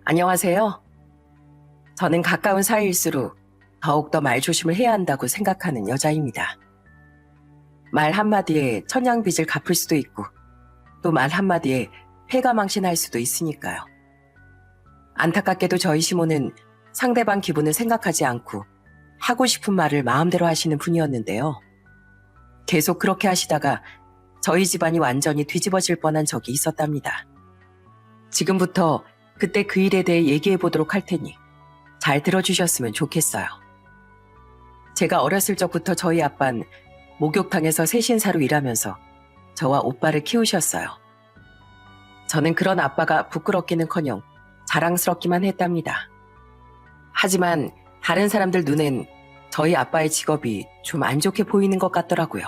안녕하세요. 저는 가까운 사이일수록 더욱더 말조심을 해야 한다고 생각하는 여자입니다. 말 한마디에 천냥빚을 갚을 수도 있고 또 말 한마디에 패가망신할 수도 있으니까요. 안타깝게도 저희 시모는 상대방 기분을 생각하지 않고 하고 싶은 말을 마음대로 하시는 분이었는데요. 계속 그렇게 하시다가 저희 집안이 완전히 뒤집어질 뻔한 적이 있었답니다. 지금부터 그때 그 일에 대해 얘기해 보도록 할 테니 잘 들어주셨으면 좋겠어요. 제가 어렸을 적부터 저희 아빠는 목욕탕에서 세신사로 일하면서 저와 오빠를 키우셨어요. 저는 그런 아빠가 부끄럽기는커녕 자랑스럽기만 했답니다. 하지만 다른 사람들 눈엔 저희 아빠의 직업이 좀 안 좋게 보이는 것 같더라고요.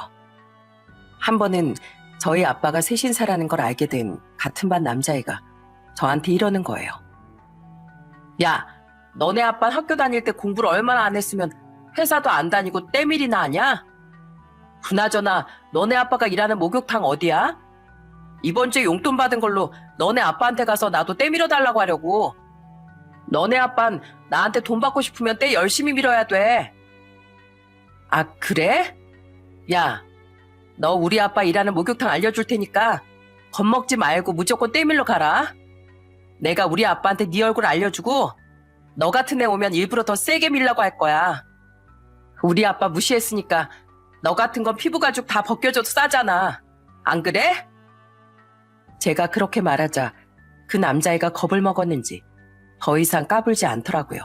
한 번은 저희 아빠가 세신사라는 걸 알게 된 같은 반 남자애가 저한테 이러는 거예요. 야, 너네 아빠 학교 다닐 때 공부를 얼마나 안 했으면 회사도 안 다니고 때밀이나 하냐? 그나저나 너네 아빠가 일하는 목욕탕 어디야? 이번 주에 용돈 받은 걸로 너네 아빠한테 가서 나도 때 밀어달라고 하려고. 너네 아빤 나한테 돈 받고 싶으면 때 열심히 밀어야 돼. 아, 그래? 야, 너 우리 아빠 일하는 목욕탕 알려줄 테니까 겁먹지 말고 무조건 때 밀러 가라. 내가 우리 아빠한테 네 얼굴 알려주고 너 같은 애 오면 일부러 더 세게 밀라고 할 거야. 우리 아빠 무시했으니까 너 같은 건 피부 가죽 다 벗겨져도 싸잖아. 안 그래? 제가 그렇게 말하자 그 남자애가 겁을 먹었는지 더 이상 까불지 않더라고요.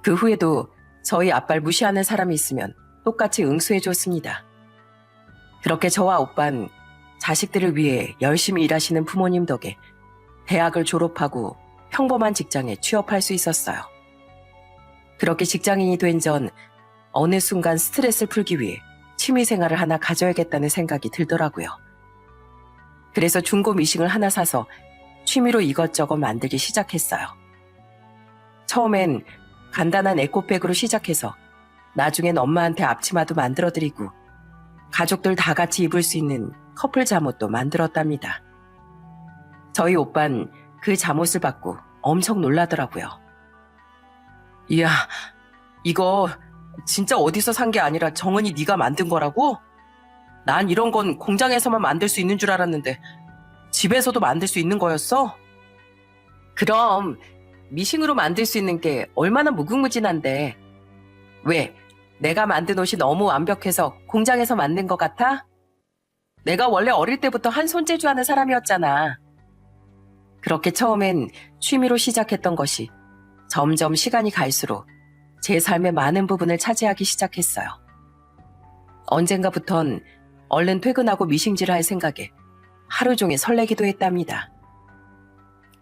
그 후에도 저희 아빠를 무시하는 사람이 있으면 똑같이 응수해줬습니다. 그렇게 저와 오빠는 자식들을 위해 열심히 일하시는 부모님 덕에 대학을 졸업하고 평범한 직장에 취업할 수 있었어요. 그렇게 직장인이 된 전 어느 순간 스트레스를 풀기 위해 취미생활을 하나 가져야겠다는 생각이 들더라고요. 그래서 중고 미싱을 하나 사서 취미로 이것저것 만들기 시작했어요. 처음엔 간단한 에코백으로 시작해서 나중엔 엄마한테 앞치마도 만들어드리고 가족들 다 같이 입을 수 있는 커플 잠옷도 만들었답니다. 저희 오빤 그 잠옷을 받고 엄청 놀라더라고요. 이야, 이거 진짜 어디서 산 게 아니라 정은이 네가 만든 거라고? 난 이런 건 공장에서만 만들 수 있는 줄 알았는데 집에서도 만들 수 있는 거였어? 그럼 미싱으로 만들 수 있는 게 얼마나 무궁무진한데. 왜? 내가 만든 옷이 너무 완벽해서 공장에서 만든 것 같아? 내가 원래 어릴 때부터 한 손재주하는 사람이었잖아. 그렇게 처음엔 취미로 시작했던 것이 점점 시간이 갈수록 제 삶의 많은 부분을 차지하기 시작했어요. 언젠가부턴 얼른 퇴근하고 미싱질을 할 생각에 하루 종일 설레기도 했답니다.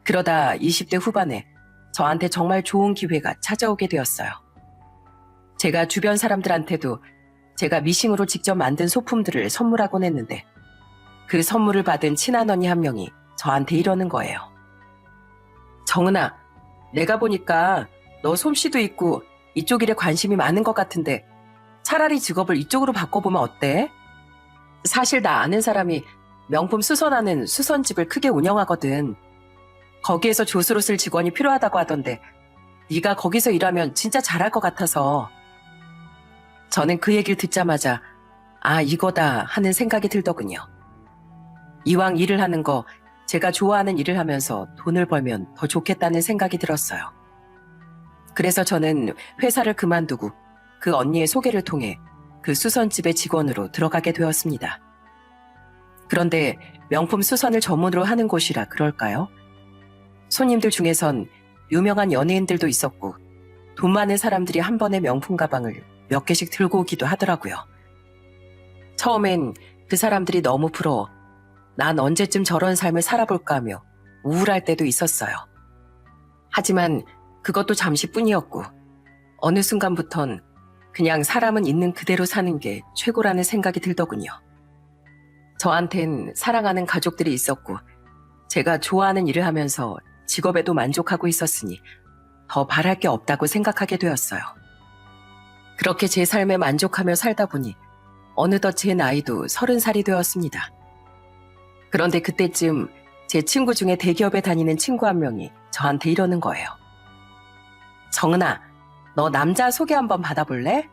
그러다 20대 후반에 저한테 정말 좋은 기회가 찾아오게 되었어요. 제가 주변 사람들한테도 제가 미싱으로 직접 만든 소품들을 선물하곤 했는데 그 선물을 받은 친한 언니 한 명이 저한테 이러는 거예요. 정은아, 내가 보니까 너 솜씨도 있고 이쪽 일에 관심이 많은 것 같은데 차라리 직업을 이쪽으로 바꿔보면 어때? 사실 나 아는 사람이 명품 수선하는 수선집을 크게 운영하거든. 거기에서 조수로 쓸 직원이 필요하다고 하던데 네가 거기서 일하면 진짜 잘할 것 같아서. 저는 그 얘기를 듣자마자 아, 이거다 하는 생각이 들더군요. 이왕 일을 하는 거 제가 좋아하는 일을 하면서 돈을 벌면 더 좋겠다는 생각이 들었어요. 그래서 저는 회사를 그만두고 그 언니의 소개를 통해 그 수선집의 직원으로 들어가게 되었습니다. 그런데 명품 수선을 전문으로 하는 곳이라 그럴까요? 손님들 중에선 유명한 연예인들도 있었고 돈 많은 사람들이 한 번에 명품 가방을 몇 개씩 들고 오기도 하더라고요. 처음엔 그 사람들이 너무 부러워 난 언제쯤 저런 삶을 살아볼까 하며 우울할 때도 있었어요. 하지만 그것도 잠시뿐이었고 어느 순간부턴 그냥 사람은 있는 그대로 사는 게 최고라는 생각이 들더군요. 저한텐 사랑하는 가족들이 있었고 제가 좋아하는 일을 하면서 직업에도 만족하고 있었으니 더 바랄 게 없다고 생각하게 되었어요. 그렇게 제 삶에 만족하며 살다 보니 어느덧 제 나이도 30살이 되었습니다. 그런데 그때쯤 제 친구 중에 대기업에 다니는 친구 한 명이 저한테 이러는 거예요. 정은아, 너 남자 소개 한번 받아볼래?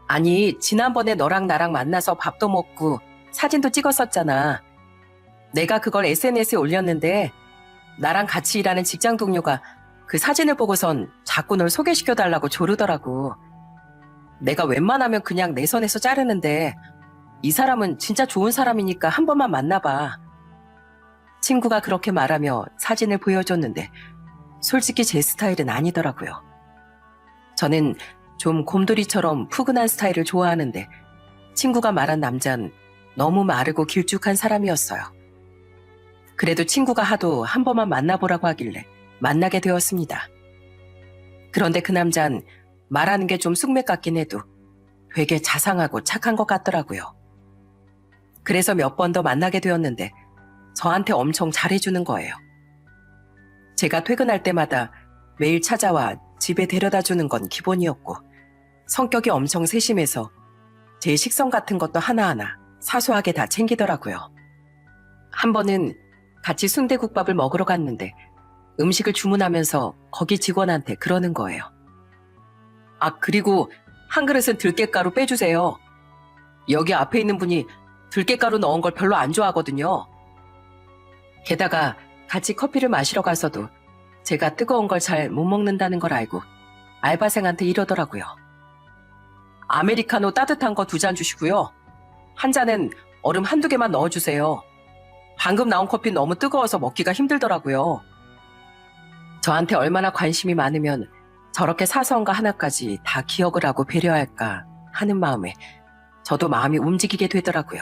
아니, 지난번에 너랑 나랑 만나서 밥도 먹고 사진도 찍었었잖아. 내가 그걸 SNS에 올렸는데 나랑 같이 일하는 직장 동료가 그 사진을 보고선 자꾸 널 소개시켜달라고 조르더라고. 내가 웬만하면 그냥 내 선에서 자르는데 이 사람은 진짜 좋은 사람이니까 한 번만 만나봐. 친구가 그렇게 말하며 사진을 보여줬는데 솔직히 제 스타일은 아니더라고요. 저는 좀 곰돌이처럼 푸근한 스타일을 좋아하는데 친구가 말한 남자는 너무 마르고 길쭉한 사람이었어요. 그래도 친구가 하도 한 번만 만나보라고 하길래 만나게 되었습니다. 그런데 그 남자는 말하는 게 좀 쑥맥 같긴 해도 되게 자상하고 착한 것 같더라고요. 그래서 몇 번 더 만나게 되었는데 저한테 엄청 잘해주는 거예요. 제가 퇴근할 때마다 매일 찾아와 집에 데려다 주는 건 기본이었고 성격이 엄청 세심해서 제 식성 같은 것도 하나하나 사소하게 다 챙기더라고요. 한 번은 같이 순대국밥을 먹으러 갔는데 음식을 주문하면서 거기 직원한테 그러는 거예요. 아, 그리고 한 그릇은 들깨가루 빼주세요. 여기 앞에 있는 분이 들깨가루 넣은 걸 별로 안 좋아하거든요. 게다가 같이 커피를 마시러 가서도 제가 뜨거운 걸 잘 못 먹는다는 걸 알고 알바생한테 이러더라고요. 아메리카노 따뜻한 거 2잔 주시고요. 한 잔엔 얼음 한두 개만 넣어주세요. 방금 나온 커피 너무 뜨거워서 먹기가 힘들더라고요. 저한테 얼마나 관심이 많으면 저렇게 사소한 거 하나까지 다 기억을 하고 배려할까 하는 마음에 저도 마음이 움직이게 되더라고요.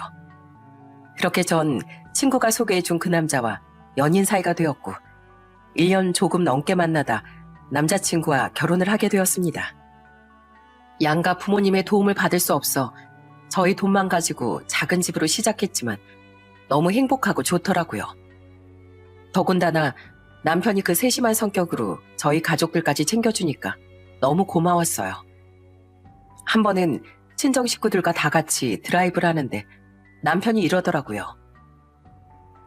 그렇게 전 친구가 소개해준 그 남자와 연인 사이가 되었고 1년 조금 넘게 만나다 남자친구와 결혼을 하게 되었습니다. 양가 부모님의 도움을 받을 수 없어 저희 돈만 가지고 작은 집으로 시작했지만 너무 행복하고 좋더라고요. 더군다나 남편이 그 세심한 성격으로 저희 가족들까지 챙겨주니까 너무 고마웠어요. 한 번은 친정 식구들과 다 같이 드라이브를 하는데 남편이 이러더라고요.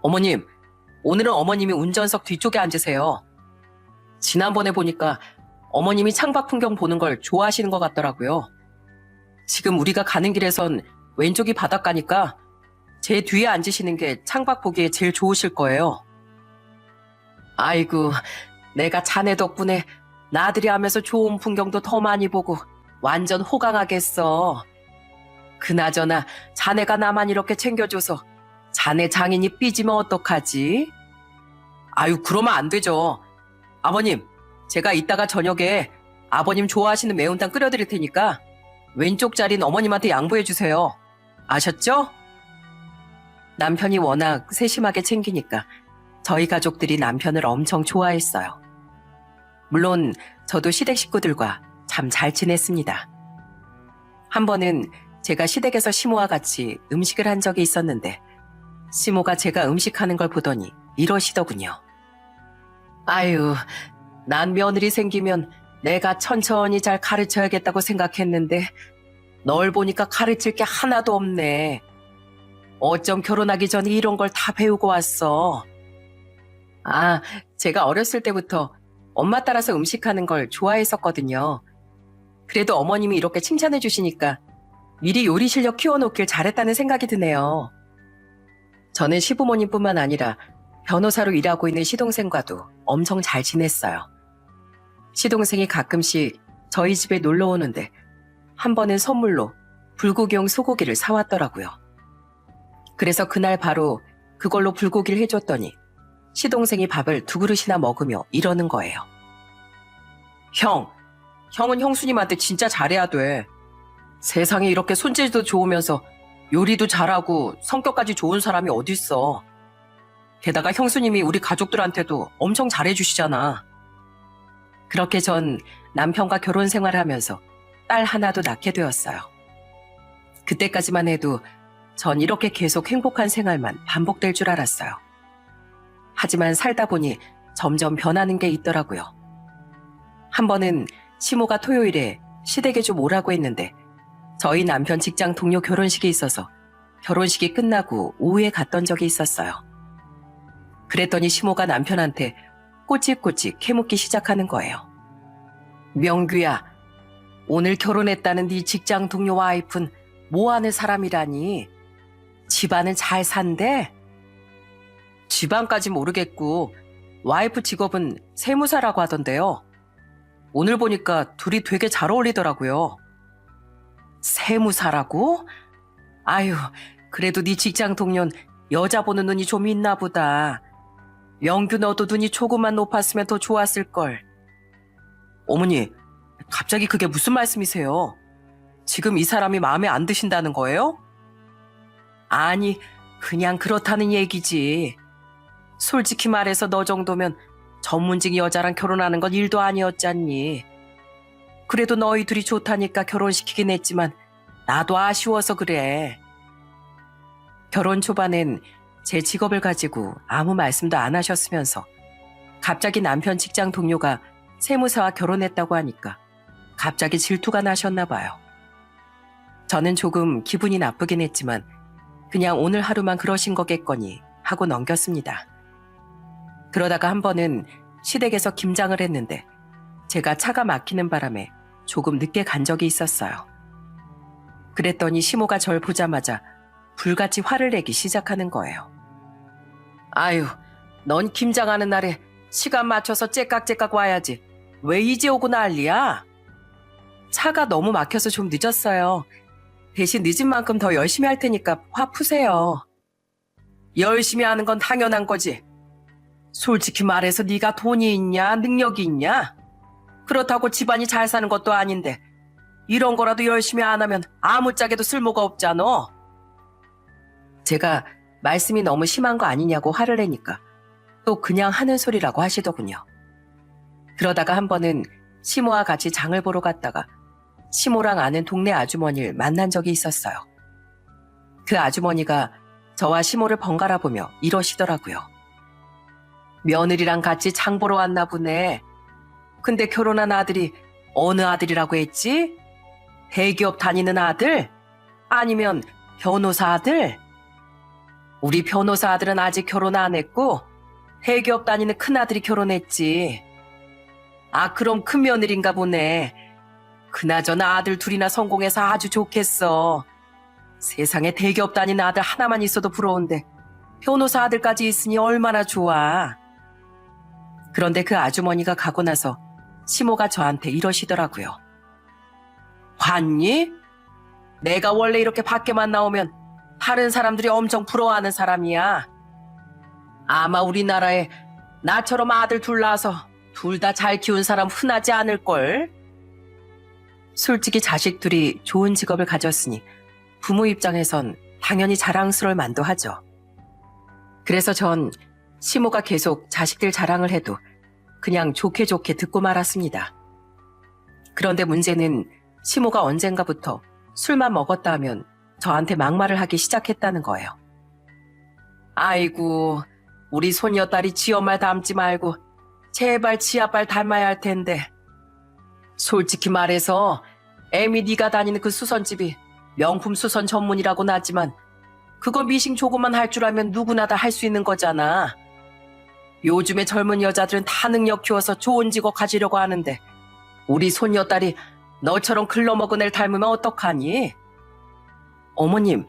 어머님, 오늘은 어머님이 운전석 뒤쪽에 앉으세요. 지난번에 보니까 어머님이 창밖 풍경 보는 걸 좋아하시는 것 같더라고요. 지금 우리가 가는 길에선 왼쪽이 바닷가니까 제 뒤에 앉으시는 게 창밖 보기에 제일 좋으실 거예요. 아이고, 내가 자네 덕분에 나들이 하면서 좋은 풍경도 더 많이 보고 완전 호강하겠어. 그나저나 자네가 나만 이렇게 챙겨줘서 자네 장인이 삐지면 어떡하지? 아유, 그러면 안 되죠. 아버님, 제가 이따가 저녁에 아버님 좋아하시는 매운탕 끓여드릴 테니까 왼쪽 자리는 어머님한테 양보해주세요. 아셨죠? 남편이 워낙 세심하게 챙기니까 저희 가족들이 남편을 엄청 좋아했어요. 물론 저도 시댁 식구들과 참 잘 지냈습니다. 한 번은 제가 시댁에서 시모와 같이 음식을 한 적이 있었는데 시모가 제가 음식하는 걸 보더니 이러시더군요. 아유, 난 며느리 생기면 내가 천천히 잘 가르쳐야겠다고 생각했는데 널 보니까 가르칠 게 하나도 없네. 어쩜 결혼하기 전에 이런 걸 다 배우고 왔어. 아, 제가 어렸을 때부터 엄마 따라서 음식하는 걸 좋아했었거든요. 그래도 어머님이 이렇게 칭찬해 주시니까 미리 요리 실력 키워놓길 잘했다는 생각이 드네요. 저는 시부모님뿐만 아니라 변호사로 일하고 있는 시동생과도 엄청 잘 지냈어요. 시동생이 가끔씩 저희 집에 놀러 오는데 한 번은 선물로 불고기용 소고기를 사왔더라고요. 그래서 그날 바로 그걸로 불고기를 해줬더니 시동생이 밥을 2그릇이나 먹으며 이러는 거예요. 형은 형수님한테 진짜 잘해야 돼. 세상에 이렇게 손질도 좋으면서 요리도 잘하고 성격까지 좋은 사람이 어딨어. 게다가 형수님이 우리 가족들한테도 엄청 잘해주시잖아. 그렇게 전 남편과 결혼 생활을 하면서 딸 하나도 낳게 되었어요. 그때까지만 해도 전 이렇게 계속 행복한 생활만 반복될 줄 알았어요. 하지만 살다 보니 점점 변하는 게 있더라고요. 한 번은 시모가 토요일에 시댁에 좀 오라고 했는데 저희 남편 직장 동료 결혼식이 있어서 결혼식이 끝나고 오후에 갔던 적이 있었어요. 그랬더니 시모가 남편한테 꼬치꼬치 캐묻기 시작하는 거예요. 명규야, 오늘 결혼했다는 네 직장 동료 와이프는 뭐하는 사람이라니? 집안은 잘 산대? 집안까지 모르겠고 와이프 직업은 세무사라고 하던데요. 오늘 보니까 둘이 되게 잘 어울리더라고요. 세무사라고? 아유, 그래도 네 직장 동료는 여자 보는 눈이 좀 있나 보다. 명규 너도 눈이 조금만 높았으면 더 좋았을걸. 어머니, 갑자기 그게 무슨 말씀이세요? 지금 이 사람이 마음에 안 드신다는 거예요? 아니, 그냥 그렇다는 얘기지. 솔직히 말해서 너 정도면 전문직 여자랑 결혼하는 건 일도 아니었잖니. 그래도 너희 둘이 좋다니까 결혼시키긴 했지만 나도 아쉬워서 그래. 결혼 초반엔 제 직업을 가지고 아무 말씀도 안 하셨으면서 갑자기 남편 직장 동료가 세무사와 결혼했다고 하니까 갑자기 질투가 나셨나 봐요. 저는 조금 기분이 나쁘긴 했지만 그냥 오늘 하루만 그러신 거겠거니 하고 넘겼습니다. 그러다가 한 번은 시댁에서 김장을 했는데 제가 차가 막히는 바람에 조금 늦게 간 적이 있었어요. 그랬더니 시모가 절 보자마자 불같이 화를 내기 시작하는 거예요. 아유, 넌 김장하는 날에 시간 맞춰서 째깍째깍 와야지. 왜 이제 오고 난리야? 차가 너무 막혀서 좀 늦었어요. 대신 늦은 만큼 더 열심히 할 테니까 화 푸세요. 열심히 하는 건 당연한 거지. 솔직히 말해서 네가 돈이 있냐, 능력이 있냐? 그렇다고 집안이 잘 사는 것도 아닌데 이런 거라도 열심히 안 하면 아무짝에도 쓸모가 없잖아. 제가 말씀이 너무 심한 거 아니냐고 화를 내니까 또 그냥 하는 소리라고 하시더군요. 그러다가 한 번은 시모와 같이 장을 보러 갔다가 시모랑 아는 동네 아주머니를 만난 적이 있었어요. 그 아주머니가 저와 시모를 번갈아 보며 이러시더라고요. 며느리랑 같이 장 보러 왔나 보네. 근데 결혼한 아들이 어느 아들이라고 했지? 대기업 다니는 아들? 아니면 변호사 아들? 우리 변호사 아들은 아직 결혼 안 했고 대기업 다니는 큰아들이 결혼했지. 아, 그럼 큰며느리인가 보네. 그나저나 아들 둘이나 성공해서 아주 좋겠어. 세상에 대기업 다니는 아들 하나만 있어도 부러운데 변호사 아들까지 있으니 얼마나 좋아. 그런데 그 아주머니가 가고 나서 시모가 저한테 이러시더라고요. 봤니? 내가 원래 이렇게 밖에만 나오면 다른 사람들이 엄청 부러워하는 사람이야. 아마 우리나라에 나처럼 아들 둘 낳아서 둘 다 잘 키운 사람 흔하지 않을걸? 솔직히 자식 둘이 좋은 직업을 가졌으니 부모 입장에선 당연히 자랑스러울 만도 하죠. 그래서 전 시모가 계속 자식들 자랑을 해도 그냥 좋게 좋게 듣고 말았습니다. 그런데 문제는 시모가 언젠가부터 술만 먹었다 하면 저한테 막말을 하기 시작했다는 거예요. 아이고, 우리 손녀딸이 지 엄마 닮지 말고 제발 지 아빠를 닮아야 할 텐데. 솔직히 말해서 애미 네가 다니는 그 수선집이 명품 수선 전문이라고는 하지만 그거 미싱 조금만 할 줄 알면 누구나 다 할 수 있는 거잖아. 요즘에 젊은 여자들은 다 능력 키워서 좋은 직업 가지려고 하는데 우리 손녀딸이 너처럼 글러먹은 애를 닮으면 어떡하니? 어머님,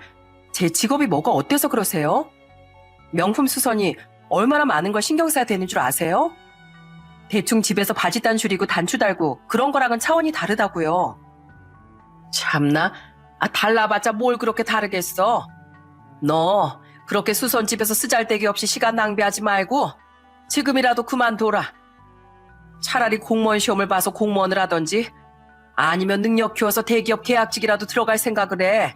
제 직업이 뭐가 어때서 그러세요? 명품 수선이 얼마나 많은 걸 신경 써야 되는 줄 아세요? 대충 집에서 바지 단줄이고 단추 달고 그런 거랑은 차원이 다르다고요. 참나, 달라봤자 뭘 그렇게 다르겠어. 너 그렇게 수선집에서 쓰잘데기 없이 시간 낭비하지 말고 지금이라도 그만둬라. 차라리 공무원 시험을 봐서 공무원을 하던지 아니면 능력 키워서 대기업 계약직이라도 들어갈 생각을 해.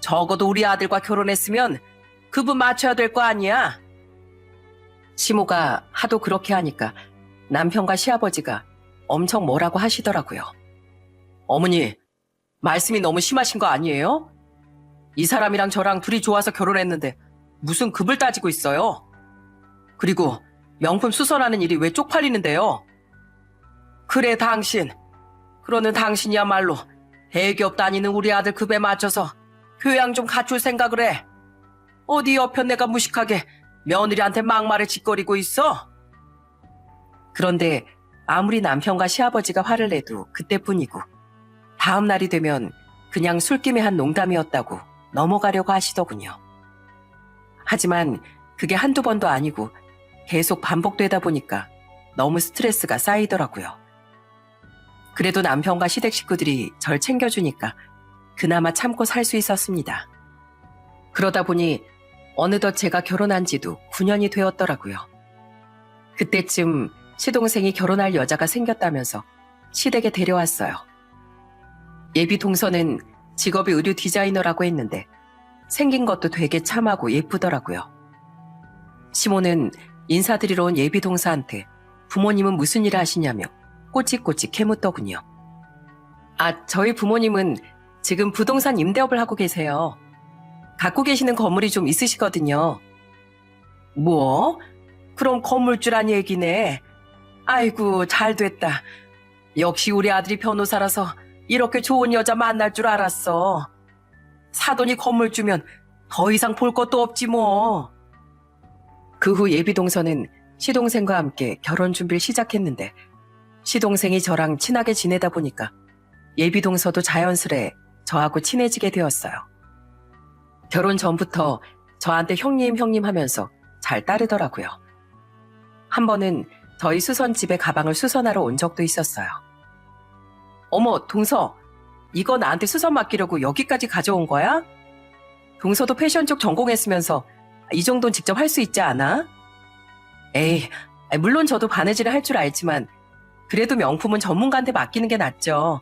적어도 우리 아들과 결혼했으면 그분 맞춰야 될 거 아니야. 시모가 하도 그렇게 하니까 남편과 시아버지가 엄청 뭐라고 하시더라고요. 어머니, 말씀이 너무 심하신 거 아니에요? 이 사람이랑 저랑 둘이 좋아서 결혼했는데 무슨 급을 따지고 있어요? 그리고 명품 수선하는 일이 왜 쪽팔리는데요? 그래, 당신. 그러는 당신이야말로 대기업 다니는 우리 아들 급에 맞춰서 교양 좀 갖출 생각을 해. 어디 옆에 내가 무식하게 며느리한테 막말을 짓거리고 있어? 그런데 아무리 남편과 시아버지가 화를 내도 그때뿐이고 다음 날이 되면 그냥 술김에 한 농담이었다고 넘어가려고 하시더군요. 하지만 그게 한두 번도 아니고 계속 반복되다 보니까 너무 스트레스가 쌓이더라고요. 그래도 남편과 시댁 식구들이 절 챙겨주니까 그나마 참고 살 수 있었습니다. 그러다 보니 어느덧 제가 결혼한 지도 9년이 되었더라고요. 그때쯤 시동생이 결혼할 여자가 생겼다면서 시댁에 데려왔어요. 예비 동서는 직업이 의류 디자이너라고 했는데 생긴 것도 되게 참하고 예쁘더라고요. 시모는 인사드리러 온 예비 동서한테 부모님은 무슨 일을 하시냐며 꼬치꼬치 캐묻더군요. 아, 저희 부모님은 지금 부동산 임대업을 하고 계세요. 갖고 계시는 건물이 좀 있으시거든요. 뭐? 그럼 건물주란 얘기네. 아이고, 잘 됐다. 역시 우리 아들이 변호사라서 이렇게 좋은 여자 만날 줄 알았어. 사돈이 건물주면 더 이상 볼 것도 없지 뭐. 그 후 예비 동서는 시동생과 함께 결혼 준비를 시작했는데 시동생이 저랑 친하게 지내다 보니까 예비 동서도 자연스레 저하고 친해지게 되었어요. 결혼 전부터 저한테 형님 형님 하면서 잘 따르더라고요. 한 번은 저희 수선집에 가방을 수선하러 온 적도 있었어요. 어머, 동서, 이거 나한테 수선 맡기려고 여기까지 가져온 거야? 동서도 패션 쪽 전공했으면서 이 정도는 직접 할 수 있지 않아? 에이, 물론 저도 바느질을 할 줄 알지만 그래도 명품은 전문가한테 맡기는 게 낫죠.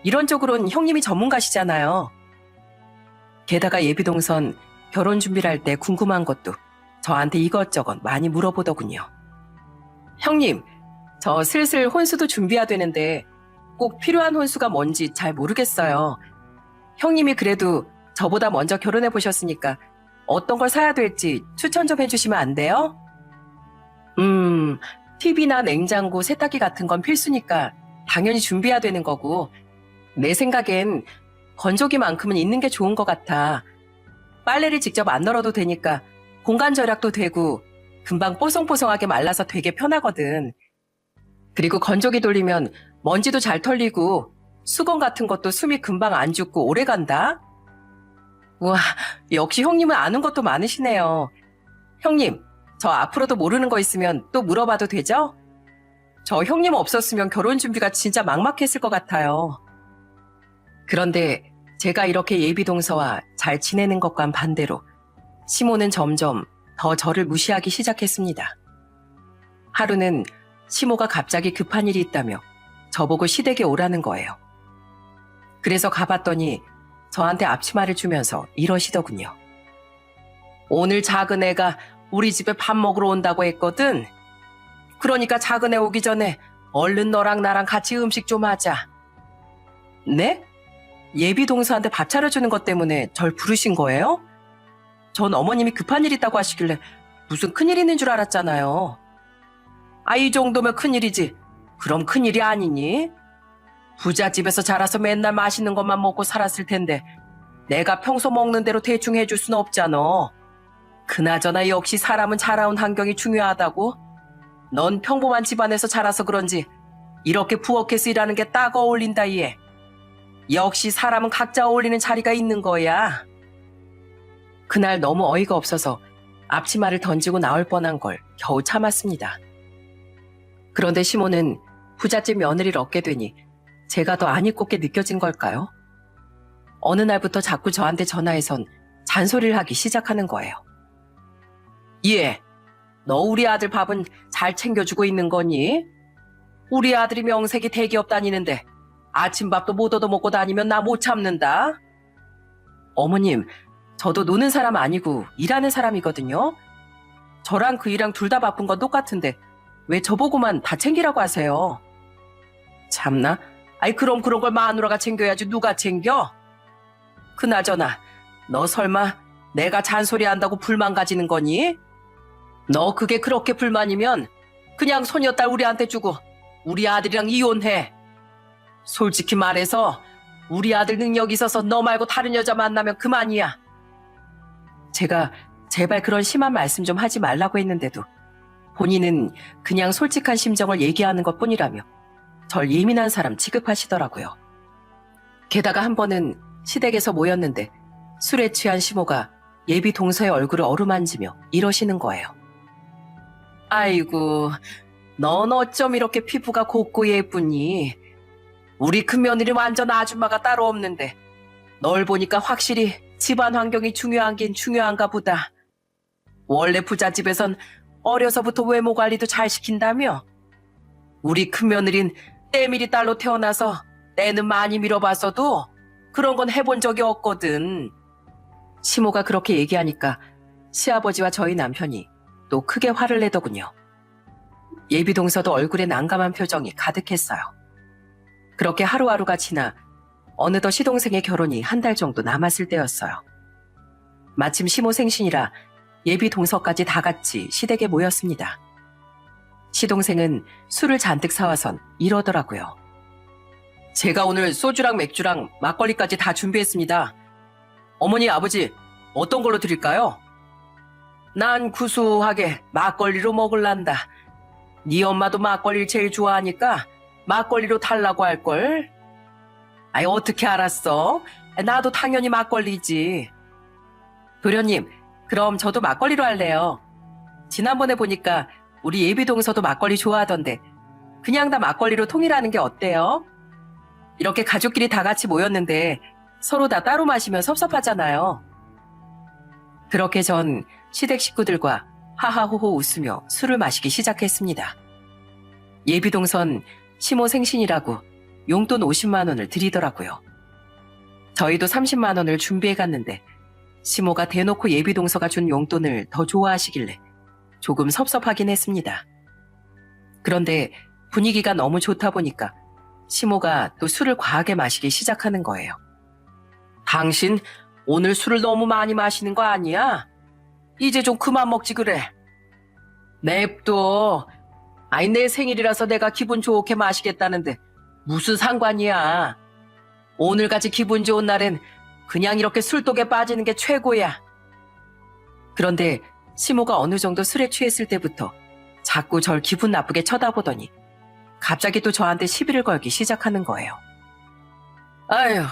이런 쪽으로는 형님이 전문가시잖아요. 게다가 예비동선 결혼 준비를 할 때 궁금한 것도 저한테 이것저것 많이 물어보더군요. 형님, 저 슬슬 혼수도 준비해야 되는데 꼭 필요한 혼수가 뭔지 잘 모르겠어요. 형님이 그래도 저보다 먼저 결혼해 보셨으니까 어떤 걸 사야 될지 추천 좀 해주시면 안 돼요? TV나 냉장고, 세탁기 같은 건 필수니까 당연히 준비해야 되는 거고 내 생각엔 건조기만큼은 있는 게 좋은 것 같아. 빨래를 직접 안 널어도 되니까 공간 절약도 되고 금방 뽀송뽀송하게 말라서 되게 편하거든. 그리고 건조기 돌리면 먼지도 잘 털리고 수건 같은 것도 숨이 금방 안 죽고 오래 간다. 우와, 역시 형님은 아는 것도 많으시네요. 형님, 저 앞으로도 모르는 거 있으면 또 물어봐도 되죠? 저 형님 없었으면 결혼 준비가 진짜 막막했을 것 같아요. 그런데 제가 이렇게 예비동서와 잘 지내는 것과는 반대로 시모는 점점 더 저를 무시하기 시작했습니다. 하루는 시모가 갑자기 급한 일이 있다며 저보고 시댁에 오라는 거예요. 그래서 가봤더니 저한테 앞치마를 주면서 이러시더군요. 오늘 작은 애가 우리 집에 밥 먹으러 온다고 했거든. 그러니까 작은 애 오기 전에 얼른 너랑 나랑 같이 음식 좀 하자. 네? 예비 동서한테 밥 차려주는 것 때문에 절 부르신 거예요? 전 어머님이 급한 일 있다고 하시길래 무슨 큰일 있는 줄 알았잖아요. 아, 이 정도면 큰일이지. 그럼 큰일이 아니니? 부잣집에서 자라서 맨날 맛있는 것만 먹고 살았을 텐데 내가 평소 먹는 대로 대충 해줄 순 없잖아. 그나저나 역시 사람은 자라온 환경이 중요하다고. 넌 평범한 집안에서 자라서 그런지 이렇게 부엌에서 일하는 게 딱 어울린다 얘. 역시 사람은 각자 어울리는 자리가 있는 거야. 그날 너무 어이가 없어서 앞치마를 던지고 나올 뻔한 걸 겨우 참았습니다. 그런데 시모는 부잣집 며느리를 얻게 되니 제가 더 안 입고 게 느껴진 걸까요? 어느 날부터 자꾸 저한테 전화해선 잔소리를 하기 시작하는 거예요. 예, 너 우리 아들 밥은 잘 챙겨주고 있는 거니? 우리 아들이 명색이 대기업 다니는데 아침밥도 못 얻어먹고 다니면 나 못 참는다. 어머님, 저도 노는 사람 아니고 일하는 사람이거든요. 저랑 그 일랑 둘 다 바쁜 건 똑같은데 왜 저보고만 다 챙기라고 하세요? 참나? 아이 그럼 그런 걸 마누라가 챙겨야지 누가 챙겨? 그나저나 너 설마 내가 잔소리한다고 불만 가지는 거니? 너 그게 그렇게 불만이면 그냥 소녀딸 우리한테 주고 우리 아들이랑 이혼해. 솔직히 말해서 우리 아들 능력이 있어서 너 말고 다른 여자 만나면 그만이야. 제가 제발 그런 심한 말씀 좀 하지 말라고 했는데도 본인은 그냥 솔직한 심정을 얘기하는 것뿐이라며 절 예민한 사람 취급하시더라고요. 게다가 한 번은 시댁에서 모였는데 술에 취한 시모가 예비 동서의 얼굴을 어루만지며 이러시는 거예요. 아이고, 넌 어쩜 이렇게 피부가 곱고 예쁘니? 우리 큰며느리 완전 아줌마가 따로 없는데 널 보니까 확실히 집안 환경이 중요한 긴 중요한가 보다. 원래 부잣집에선 어려서부터 외모 관리도 잘 시킨다며? 우리 큰며느린 때밀이 딸로 태어나서 때는 많이 밀어봤어도 그런 건 해본 적이 없거든. 시모가 그렇게 얘기하니까 시아버지와 저희 남편이 또 크게 화를 내더군요. 예비동서도 얼굴에 난감한 표정이 가득했어요. 그렇게 하루하루가 지나 어느덧 시동생의 결혼이 한 달 정도 남았을 때였어요. 마침 시모 생신이라 예비동서까지 다 같이 시댁에 모였습니다. 시동생은 술을 잔뜩 사와선 이러더라고요. 제가 오늘 소주랑 맥주랑 막걸리까지 다 준비했습니다. 어머니, 아버지, 어떤 걸로 드릴까요? 난 구수하게 막걸리로 먹을란다. 네 엄마도 막걸리를 제일 좋아하니까 막걸리로 달라고 할걸. 아이, 어떻게 알았어? 나도 당연히 막걸리지. 도련님, 그럼 저도 막걸리로 할래요. 지난번에 보니까 우리 예비동서도 막걸리 좋아하던데 그냥 다 막걸리로 통일하는 게 어때요? 이렇게 가족끼리 다 같이 모였는데 서로 다 따로 마시면 섭섭하잖아요. 그렇게 전 시댁 식구들과 하하호호 웃으며 술을 마시기 시작했습니다. 예비동선 시모 생신이라고 용돈 50만 원을 드리더라고요. 저희도 30만 원을 준비해 갔는데 시모가 대놓고 예비동서가 준 용돈을 더 좋아하시길래 조금 섭섭하긴 했습니다. 그런데 분위기가 너무 좋다 보니까 시모가 또 술을 과하게 마시기 시작하는 거예요. 당신 오늘 술을 너무 많이 마시는 거 아니야? 이제 좀 그만 먹지 그래. 냅둬. 아니, 내 생일이라서 내가 기분 좋게 마시겠다는데 무슨 상관이야. 오늘같이 기분 좋은 날엔 그냥 이렇게 술독에 빠지는 게 최고야. 그런데 시모가 어느 정도 술에 취했을 때부터 자꾸 절 기분 나쁘게 쳐다보더니 갑자기 또 저한테 시비를 걸기 시작하는 거예요. 아휴,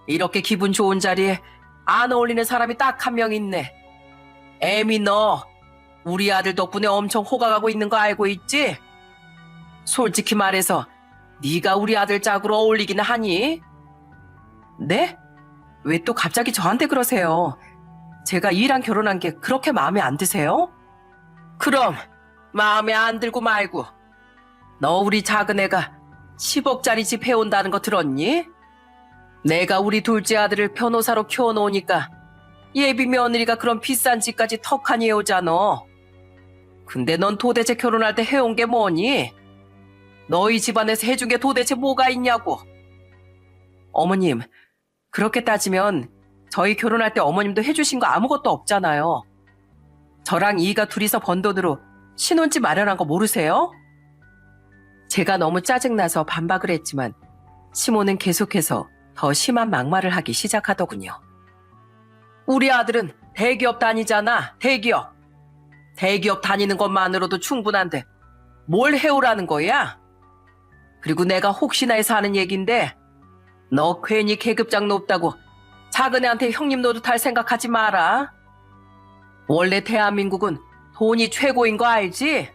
이렇게 기분 좋은 자리에 안 어울리는 사람이 딱 한 명 있네. 애미, 너 우리 아들 덕분에 엄청 호강하고 있는 거 알고 있지? 솔직히 말해서 네가 우리 아들 짝으로 어울리기는 하니? 네? 왜 또 갑자기 저한테 그러세요? 제가 이랑 결혼한 게 그렇게 마음에 안 드세요? 그럼 마음에 안 들고 말고 너 우리 작은 애가 10억짜리 집 해온다는 거 들었니? 내가 우리 둘째 아들을 변호사로 키워놓으니까 예비 며느리가 그런 비싼 집까지 턱하니 해오잖아. 근데 넌 도대체 결혼할 때 해온 게 뭐니? 너희 집안에서 해준 게 도대체 뭐가 있냐고. 어머님, 그렇게 따지면 저희 결혼할 때 어머님도 해주신 거 아무것도 없잖아요. 저랑 이가 둘이서 번 돈으로 신혼집 마련한 거 모르세요? 제가 너무 짜증나서 반박을 했지만 시모는 계속해서 더 심한 막말을 하기 시작하더군요. 우리 아들은 대기업 다니잖아, 대기업. 대기업 다니는 것만으로도 충분한데 뭘 해오라는 거야? 그리고 내가 혹시나 해서 하는 얘긴데 너 괜히 계급장 높다고 작은 애한테 형님 노릇할 생각하지 마라. 원래 대한민국은 돈이 최고인 거 알지?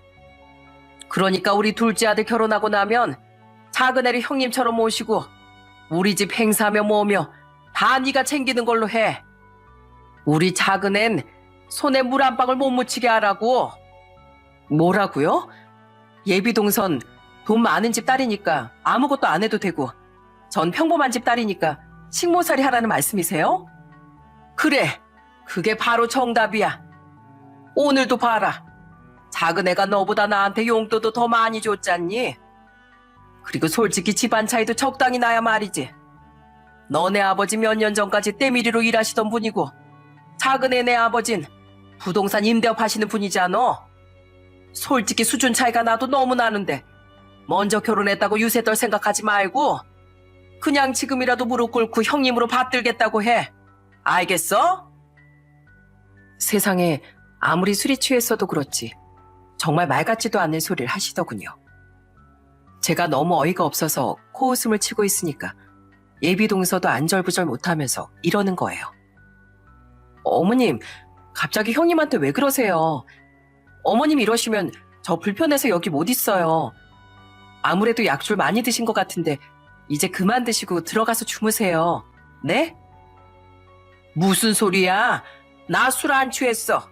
그러니까 우리 둘째 아들 결혼하고 나면 작은 애를 형님처럼 모시고 우리 집 행사며 뭐며 다 네가 챙기는 걸로 해. 우리 작은 앤 손에 물 한 방울 못 묻히게 하라고. 뭐라고요? 예비동선 돈 많은 집 딸이니까 아무것도 안 해도 되고 전 평범한 집 딸이니까 식모살이 하라는 말씀이세요? 그래, 그게 바로 정답이야. 오늘도 봐라. 작은 애가 너보다 나한테 용돈도 더 많이 줬잖니? 그리고 솔직히 집안 차이도 적당히 나야 말이지. 너네 아버지 몇 년 전까지 때밀이로 일하시던 분이고 작은 애네 아버진 부동산 임대업 하시는 분이잖아. 솔직히 수준 차이가 나도 너무 나는데 먼저 결혼했다고 유세 떨 생각하지 말고 그냥 지금이라도 무릎 꿇고 형님으로 받들겠다고 해. 알겠어? 세상에 아무리 술이 취했어도 그렇지 정말 말 같지도 않은 소리를 하시더군요. 제가 너무 어이가 없어서 코웃음을 치고 있으니까 예비 동서도 안절부절 못하면서 이러는 거예요. 어머님, 갑자기 형님한테 왜 그러세요? 어머님 이러시면 저 불편해서 여기 못 있어요. 아무래도 약줄 많이 드신 것 같은데 이제 그만 드시고 들어가서 주무세요. 네? 무슨 소리야? 나 술 안 취했어.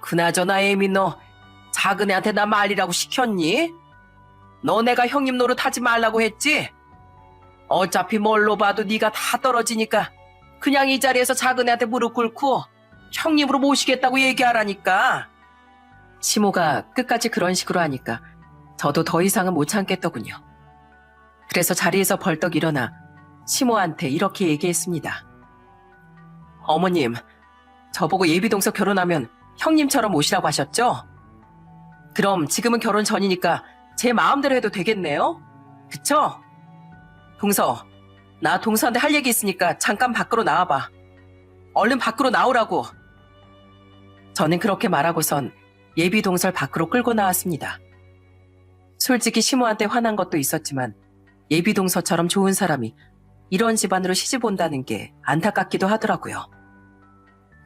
그나저나 에미 너 작은 애한테 나 말이라고 시켰니? 너 내가 형님 노릇하지 말라고 했지? 어차피 뭘로 봐도 네가 다 떨어지니까 그냥 이 자리에서 작은 애한테 무릎 꿇고 형님으로 모시겠다고 얘기하라니까. 시모가 끝까지 그런 식으로 하니까 저도 더 이상은 못 참겠더군요. 그래서 자리에서 벌떡 일어나 시모한테 이렇게 얘기했습니다. 어머님, 저보고 예비동서 결혼하면 형님처럼 모시라고 하셨죠? 그럼 지금은 결혼 전이니까 제 마음대로 해도 되겠네요? 그쵸? 동서, 나 동서한테 할 얘기 있으니까 잠깐 밖으로 나와봐. 얼른 밖으로 나오라고. 저는 그렇게 말하고선 예비 동서를 밖으로 끌고 나왔습니다. 솔직히 시모한테 화난 것도 있었지만 예비 동서처럼 좋은 사람이 이런 집안으로 시집 온다는 게 안타깝기도 하더라고요.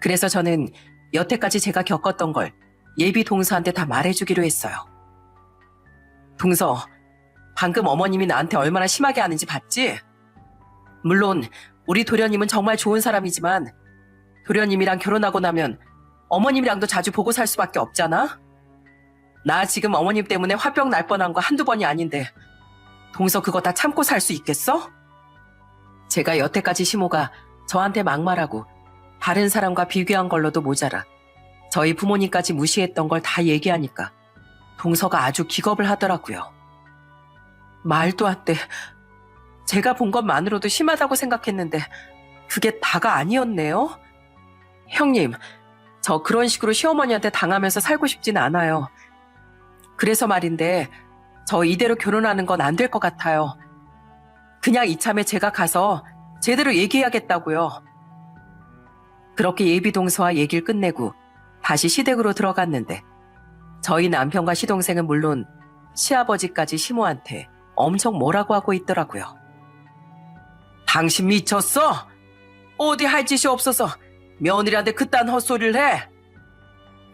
그래서 저는 여태까지 제가 겪었던 걸 예비 동서한테 다 말해주기로 했어요. 동서, 방금 어머님이 나한테 얼마나 심하게 하는지 봤지? 물론 우리 도련님은 정말 좋은 사람이지만 도련님이랑 결혼하고 나면 어머님이랑도 자주 보고 살 수밖에 없잖아? 나 지금 어머님 때문에 화병 날 뻔한 거 한두 번이 아닌데 동서 그거 다 참고 살 수 있겠어? 제가 여태까지 시모가 저한테 막말하고 다른 사람과 비교한 걸로도 모자라 저희 부모님까지 무시했던 걸 다 얘기하니까 동서가 아주 기겁을 하더라고요. 말도 안 돼. 제가 본 것만으로도 심하다고 생각했는데 그게 다가 아니었네요. 형님, 저 그런 식으로 시어머니한테 당하면서 살고 싶진 않아요. 그래서 말인데 저 이대로 결혼하는 건 안 될 것 같아요. 그냥 이참에 제가 가서 제대로 얘기해야겠다고요. 그렇게 예비 동서와 얘기를 끝내고 다시 시댁으로 들어갔는데 저희 남편과 시동생은 물론 시아버지까지 시모한테 엄청 뭐라고 하고 있더라고요. 당신 미쳤어? 어디 할 짓이 없어서 며느리한테 그딴 헛소리를 해?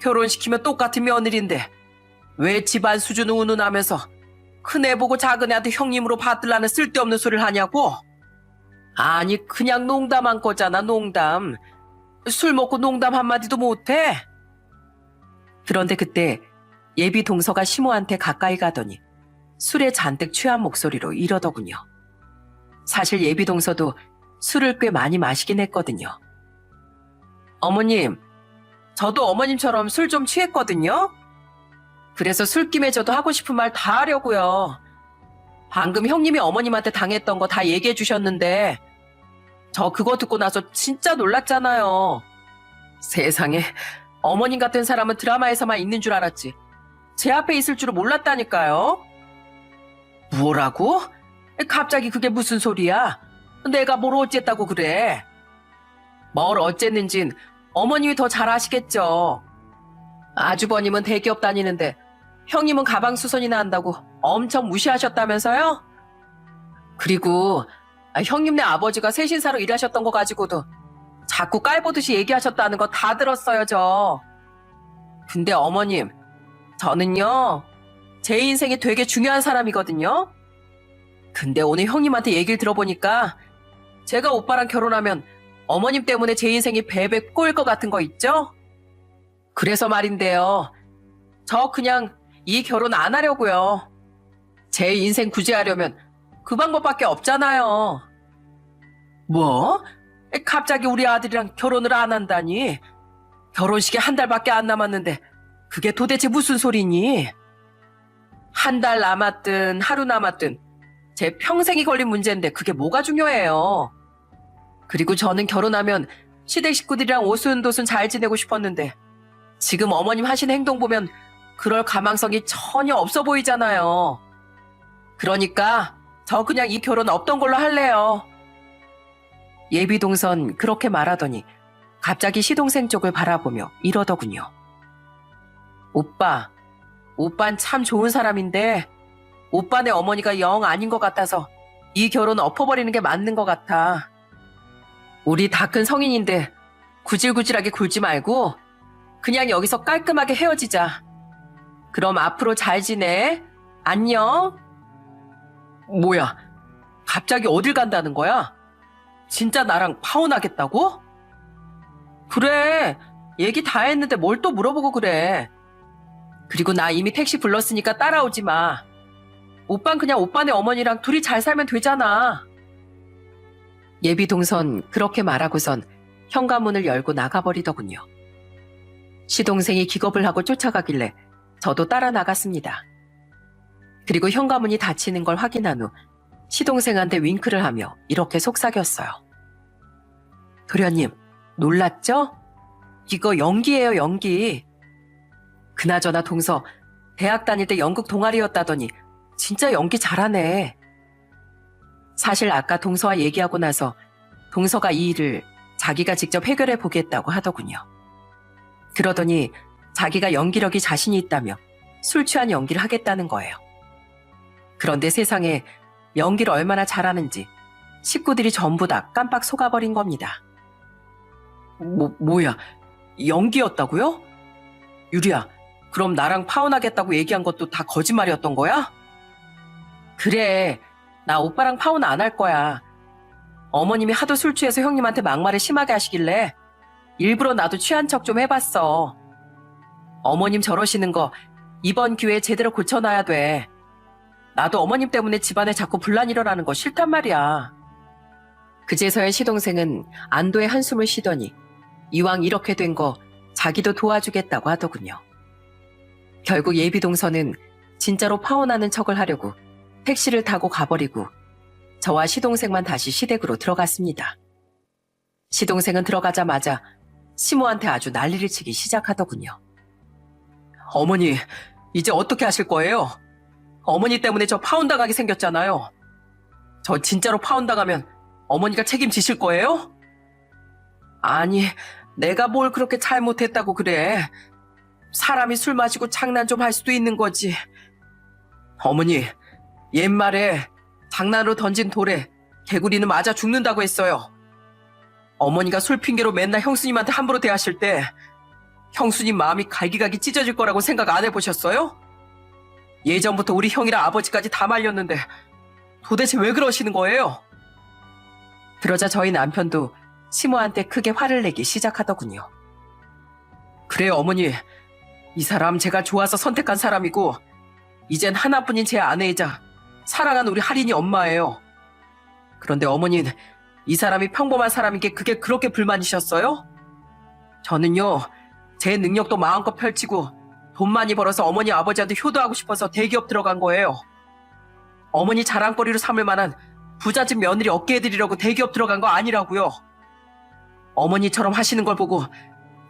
결혼시키면 똑같은 며느리인데 왜 집안 수준을 운운하면서 큰애 보고 작은애한테 형님으로 받들라는 쓸데없는 소리를 하냐고? 아니 그냥 농담한 거잖아, 농담. 술 먹고 농담 한마디도 못해? 그런데 그때 예비 동서가 시모한테 가까이 가더니 술에 잔뜩 취한 목소리로 이러더군요. 사실 예비 동서도 술을 꽤 많이 마시긴 했거든요. 어머님, 저도 어머님처럼 술 좀 취했거든요. 그래서 술김에 저도 하고 싶은 말 다 하려고요. 방금 형님이 어머님한테 당했던 거 다 얘기해 주셨는데 저 그거 듣고 나서 진짜 놀랐잖아요. 세상에, 어머님 같은 사람은 드라마에서만 있는 줄 알았지 제 앞에 있을 줄은 몰랐다니까요. 뭐라고? 갑자기 그게 무슨 소리야? 내가 뭘 어쨌다고 그래? 뭘 어쨌는진 어머님이 더 잘 아시겠죠. 아주버님은 대기업 다니는데 형님은 가방 수선이나 한다고 엄청 무시하셨다면서요? 그리고 형님네 아버지가 세신사로 일하셨던 거 가지고도 자꾸 깔보듯이 얘기하셨다는 거 다 들었어요, 저. 근데 어머님, 저는요, 제 인생이 되게 중요한 사람이거든요. 근데 오늘 형님한테 얘기를 들어보니까 제가 오빠랑 결혼하면 어머님 때문에 제 인생이 베베 꼬일 것 같은 거 있죠? 그래서 말인데요. 저 그냥 이 결혼 안 하려고요. 제 인생 구제하려면 그 방법밖에 없잖아요. 뭐? 갑자기 우리 아들이랑 결혼을 안 한다니? 결혼식에 한 달밖에 안 남았는데 그게 도대체 무슨 소리니? 한 달 남았든 하루 남았든 제 평생이 걸린 문제인데 그게 뭐가 중요해요. 그리고 저는 결혼하면 시댁 식구들이랑 오순도순 잘 지내고 싶었는데 지금 어머님 하시는 행동 보면 그럴 가망성이 전혀 없어 보이잖아요. 그러니까 저 그냥 이 결혼 없던 걸로 할래요. 예비 동선 그렇게 말하더니 갑자기 시동생 쪽을 바라보며 이러더군요. 오빠, 오빤 참 좋은 사람인데 오빠네 어머니가 영 아닌 것 같아서 이 결혼 엎어버리는 게 맞는 것 같아. 우리 다 큰 성인인데 구질구질하게 굴지 말고 그냥 여기서 깔끔하게 헤어지자. 그럼 앞으로 잘 지내. 안녕. 뭐야, 갑자기 어딜 간다는 거야? 진짜 나랑 파혼하겠다고? 그래, 얘기 다 했는데 뭘 또 물어보고 그래. 그리고 나 이미 택시 불렀으니까 따라오지 마. 오빤 그냥 오빠네 어머니랑 둘이 잘 살면 되잖아. 예비 동선 그렇게 말하고선 현관문을 열고 나가버리더군요. 시동생이 기겁을 하고 쫓아가길래 저도 따라 나갔습니다. 그리고 현관문이 닫히는 걸 확인한 후 시동생한테 윙크를 하며 이렇게 속삭였어요. 도련님, 놀랐죠? 이거 연기예요, 연기. 그나저나 동서, 대학 다닐 때 연극 동아리였다더니 진짜 연기 잘하네. 사실 아까 동서와 얘기하고 나서 동서가 이 일을 자기가 직접 해결해 보겠다고 하더군요. 그러더니 자기가 연기력이 자신이 있다며 술 취한 연기를 하겠다는 거예요. 그런데 세상에 연기를 얼마나 잘하는지 식구들이 전부 다 깜빡 속아버린 겁니다. 뭐야, 연기였다고요? 유리야, 그럼 나랑 파혼하겠다고 얘기한 것도 다 거짓말이었던 거야? 그래, 나 오빠랑 파혼 안 할 거야. 어머님이 하도 술 취해서 형님한테 막말을 심하게 하시길래 일부러 나도 취한 척 좀 해봤어. 어머님 저러시는 거 이번 기회에 제대로 고쳐놔야 돼. 나도 어머님 때문에 집안에 자꾸 분란 일어나는 거 싫단 말이야. 그제서야 시동생은 안도의 한숨을 쉬더니 이왕 이렇게 된 거 자기도 도와주겠다고 하더군요. 결국 예비동서는 진짜로 파혼하는 척을 하려고 택시를 타고 가버리고 저와 시동생만 다시 시댁으로 들어갔습니다. 시동생은 들어가자마자 시모한테 아주 난리를 치기 시작하더군요. 어머니, 이제 어떻게 하실 거예요? 어머니 때문에 저 파혼당하게 생겼잖아요. 저 진짜로 파혼당하면 어머니가 책임지실 거예요? 아니, 내가 뭘 그렇게 잘못했다고 그래. 사람이 술 마시고 장난 좀 할 수도 있는 거지. 어머니, 옛말에 장난으로 던진 돌에 개구리는 맞아 죽는다고 했어요. 어머니가 술 핑계로 맨날 형수님한테 함부로 대하실 때 형수님 마음이 갈기갈기 찢어질 거라고 생각 안 해보셨어요? 예전부터 우리 형이랑 아버지까지 다 말렸는데 도대체 왜 그러시는 거예요? 그러자 저희 남편도 시모한테 크게 화를 내기 시작하더군요. 그래요, 어머니. 이 사람 제가 좋아서 선택한 사람이고 이젠 하나뿐인 제 아내이자 사랑하는 우리 할인이 엄마예요. 그런데 어머니는 이 사람이 평범한 사람인 게 그게 그렇게 불만이셨어요? 저는요, 제 능력도 마음껏 펼치고 돈 많이 벌어서 어머니 아버지한테 효도하고 싶어서 대기업 들어간 거예요. 어머니 자랑거리로 삼을 만한 부잣집 며느리 얻게 해드리려고 대기업 들어간 거 아니라고요. 어머니처럼 하시는 걸 보고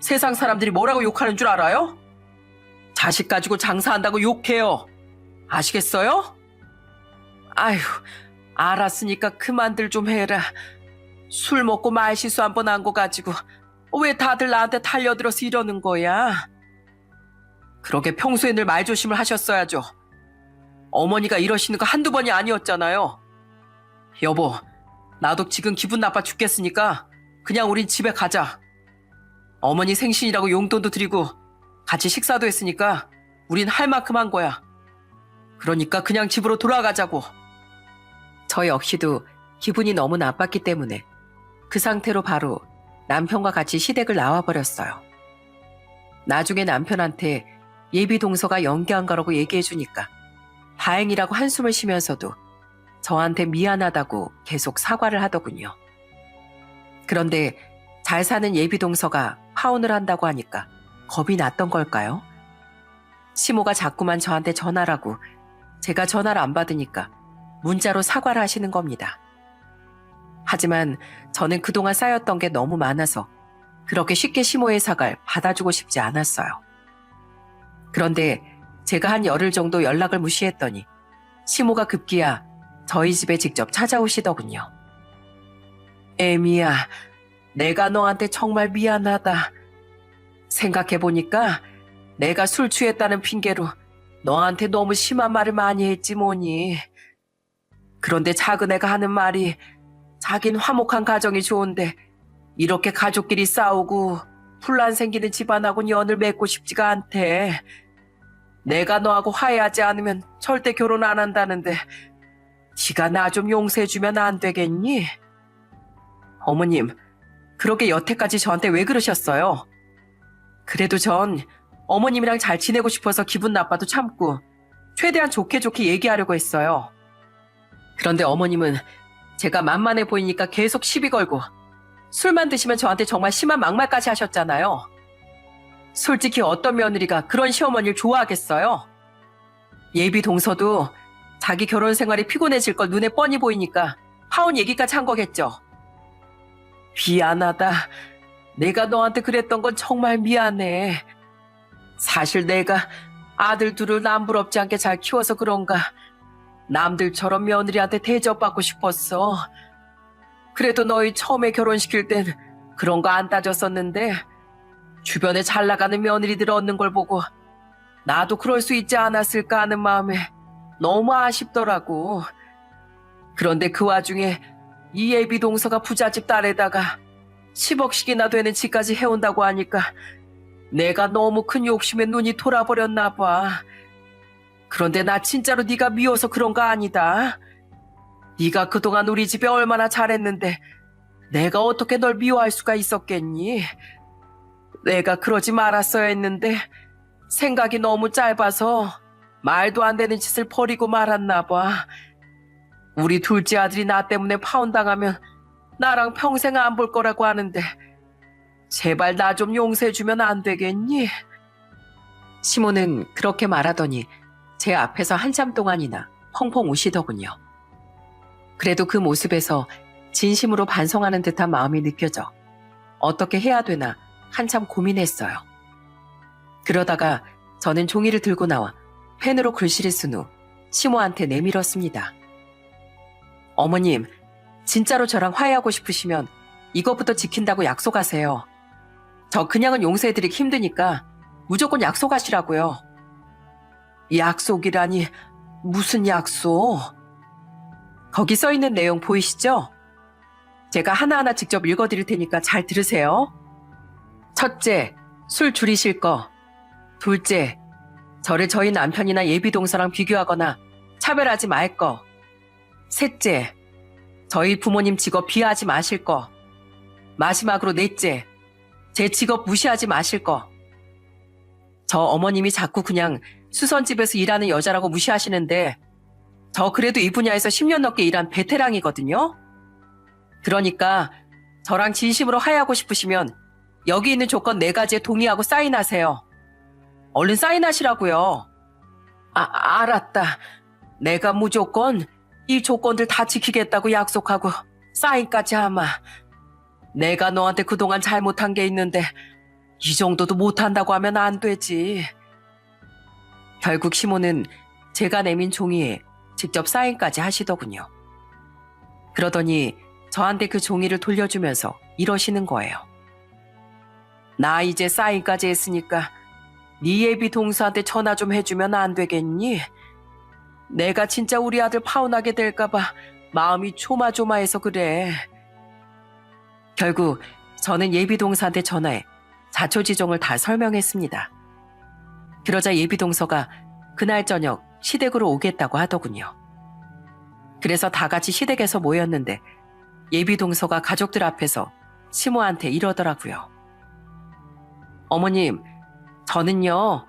세상 사람들이 뭐라고 욕하는 줄 알아요? 자식 가지고 장사한다고 욕해요. 아시겠어요? 아휴, 알았으니까 그만들 좀 해라. 술 먹고 말실수 한 번 한 거 가지고 왜 다들 나한테 달려들어서 이러는 거야? 그러게 평소에 늘 말조심을 하셨어야죠. 어머니가 이러시는 거 한두 번이 아니었잖아요. 여보, 나도 지금 기분 나빠 죽겠으니까 그냥 우린 집에 가자. 어머니 생신이라고 용돈도 드리고 같이 식사도 했으니까 우린 할 만큼 한 거야. 그러니까 그냥 집으로 돌아가자고. 저 역시도 기분이 너무 나빴기 때문에 그 상태로 바로 남편과 같이 시댁을 나와버렸어요. 나중에 남편한테 예비 동서가 연기한 거라고 얘기해주니까 다행이라고 한숨을 쉬면서도 저한테 미안하다고 계속 사과를 하더군요. 그런데 잘 사는 예비 동서가 파혼을 한다고 하니까 겁이 났던 걸까요? 시모가 자꾸만 저한테 전화라고 제가 전화를 안 받으니까 문자로 사과를 하시는 겁니다. 하지만 저는 그동안 쌓였던 게 너무 많아서 그렇게 쉽게 시모의 사과를 받아주고 싶지 않았어요. 그런데 제가 한 열흘 정도 연락을 무시했더니 시모가 급기야 저희 집에 직접 찾아오시더군요. 애미야, 내가 너한테 정말 미안하다. 생각해보니까 내가 술 취했다는 핑계로 너한테 너무 심한 말을 많이 했지 뭐니. 그런데 작은 애가 하는 말이 자긴 화목한 가정이 좋은데 이렇게 가족끼리 싸우고 분란 생기는 집안하고는 연을 맺고 싶지가 않대. 내가 너하고 화해하지 않으면 절대 결혼 안 한다는데 네가 나 좀 용서해주면 안 되겠니? 어머님, 그렇게 여태까지 저한테 왜 그러셨어요? 그래도 전 어머님이랑 잘 지내고 싶어서 기분 나빠도 참고 최대한 좋게 좋게 얘기하려고 했어요. 그런데 어머님은 제가 만만해 보이니까 계속 시비 걸고 술만 드시면 저한테 정말 심한 막말까지 하셨잖아요. 솔직히 어떤 며느리가 그런 시어머니를 좋아하겠어요? 예비 동서도 자기 결혼 생활이 피곤해질 걸 눈에 뻔히 보이니까 파혼 얘기까지 한 거겠죠. 미안하다. 내가 너한테 그랬던 건 정말 미안해. 사실 내가 아들 둘을 남부럽지 않게 잘 키워서 그런가 남들처럼 며느리한테 대접받고 싶었어. 그래도 너희 처음에 결혼시킬 땐 그런 거 안 따졌었는데 주변에 잘 나가는 며느리들 얻는 걸 보고 나도 그럴 수 있지 않았을까 하는 마음에 너무 아쉽더라고. 그런데 그 와중에 이 예비 동서가 부잣집 딸에다가 10억씩이나 되는 집까지 해온다고 하니까 내가 너무 큰 욕심에 눈이 돌아버렸나 봐. 그런데 나 진짜로 네가 미워서 그런 거 아니다. 네가 그동안 우리 집에 얼마나 잘했는데 내가 어떻게 널 미워할 수가 있었겠니? 내가 그러지 말았어야 했는데 생각이 너무 짧아서 말도 안 되는 짓을 버리고 말았나 봐. 우리 둘째 아들이 나 때문에 파혼당하면 나랑 평생 안 볼 거라고 하는데 제발 나 좀 용서해주면 안 되겠니? 시모는 그렇게 말하더니 제 앞에서 한참 동안이나 펑펑 우시더군요. 그래도 그 모습에서 진심으로 반성하는 듯한 마음이 느껴져 어떻게 해야 되나 한참 고민했어요. 그러다가 저는 종이를 들고 나와 펜으로 글씨를 쓴 후 시모한테 내밀었습니다. 어머님, 진짜로 저랑 화해하고 싶으시면 이것부터 지킨다고 약속하세요. 저 그냥은 용서해드리기 힘드니까 무조건 약속하시라고요. 약속이라니 무슨 약속? 거기 써있는 내용 보이시죠? 제가 하나하나 직접 읽어드릴 테니까 잘 들으세요. 첫째, 술 줄이실 거. 둘째, 저를 저희 남편이나 예비 동서랑 비교하거나 차별하지 말 거. 셋째, 저희 부모님 직업 비하하지 마실 거. 마지막으로 넷째, 제 직업 무시하지 마실 거. 저 어머님이 자꾸 그냥 수선집에서 일하는 여자라고 무시하시는데 저 그래도 이 분야에서 10년 넘게 일한 베테랑이거든요. 그러니까 저랑 진심으로 화해하고 싶으시면 여기 있는 조건 4가지에 동의하고 사인하세요. 얼른 사인하시라고요. 알았다. 내가 무조건 이 조건들 다 지키겠다고 약속하고 사인까지 하마. 내가 너한테 그동안 잘못한 게 있는데 이 정도도 못한다고 하면 안 되지. 결국 시모는 제가 내민 종이에 직접 사인까지 하시더군요. 그러더니 저한테 그 종이를 돌려주면서 이러시는 거예요. 나 이제 사인까지 했으니까 네 예비 동서한테 전화 좀 해주면 안 되겠니? 내가 진짜 우리 아들 파혼하게 될까봐 마음이 조마조마해서 그래. 결국 저는 예비 동서한테 전화해 자초지종을 다 설명했습니다. 그러자 예비 동서가 그날 저녁 시댁으로 오겠다고 하더군요. 그래서 다 같이 시댁에서 모였는데 예비 동서가 가족들 앞에서 시모한테 이러더라고요. 어머님, 저는요,